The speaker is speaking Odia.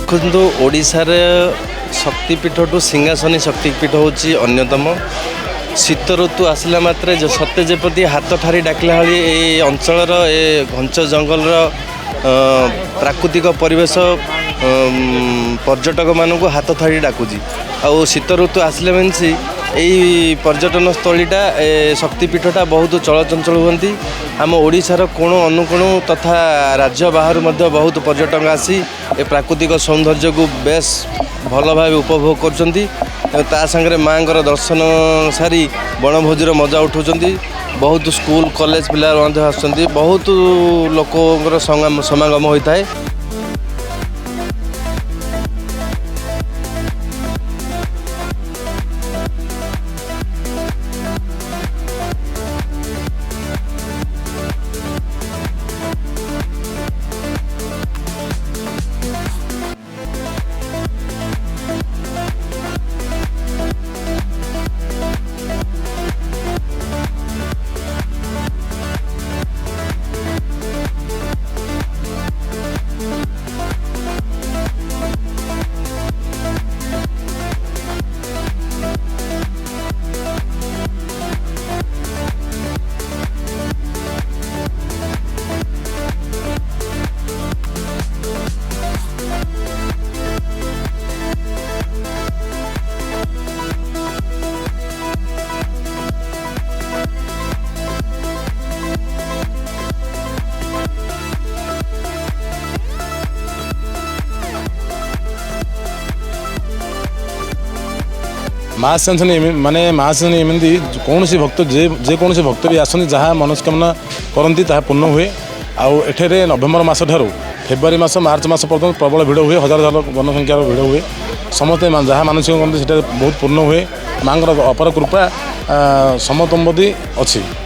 ଦେଖନ୍ତୁ ଓଡ଼ିଶାର ଶକ୍ତିପୀଠଠୁ ସିଂହାସନୀ ଶକ୍ତିପୀଠ ହେଉଛି ଅନ୍ୟତମ। ଶୀତ ଋତୁ ଆସିଲା ମାତ୍ରେ ସତେ ଯେପରି ହାତ ଠାରି ଡାକିଲା ଭଳି ଏ ଅଞ୍ଚଳର ଏ ଘଞ୍ଚ ଜଙ୍ଗଲର ପ୍ରାକୃତିକ ପରିବେଶ ପର୍ଯ୍ୟଟକମାନଙ୍କୁ ହାତ ଠାରି ଡାକୁଛି। ଆଉ ଶୀତ ଋତୁ ଆସିଲେ ମିନ୍ସି ଏହି ପର୍ଯ୍ୟଟନ ସ୍ଥଳୀଟା ଶକ୍ତିପୀଠଟା ବହୁତ ଚଳଚଞ୍ଚଳ ହୁଅନ୍ତି। ଆମ ଓଡ଼ିଶାର କୋଣ ଅନୁକୋଣ ତଥା ରାଜ୍ୟ ବାହାରୁ ମଧ୍ୟ ବହୁତ ପର୍ଯ୍ୟଟକ ଆସି ଏ ପ୍ରାକୃତିକ ସୌନ୍ଦର୍ଯ୍ୟକୁ ବେଶ ଭଲ ଭାବେ ଉପଭୋଗ କରୁଛନ୍ତି। ତା ସାଙ୍ଗରେ ମାଆଙ୍କର ଦର୍ଶନ ସାରି ବଣଭୋଜିର ମଜା ଉଠାଉଛନ୍ତି। ବହୁତ ସ୍କୁଲ କଲେଜ ପିଲା ମଧ୍ୟ ଆସୁଛନ୍ତି। ବହୁତ ଲୋକଙ୍କର ସମାଗମ ହୋଇଥାଏ। ମାନେ महासेन एमती कौन भक्त जेको भक्त भी आसती जहाँ मनस्कामना करती ताहा पूर्ण हुए। आठे नवेम्बर मास ठारू फेब्रुआरी मास मार्च मास पर्यटन प्रबल भिड़ हुए। हजार हजार जनसंख्यार भिड़ हुए। समस्ते जहाँ मानसिक करते बहुत पूर्ण हुए। माँ अपर कृपा समतम्बदी अच्छी।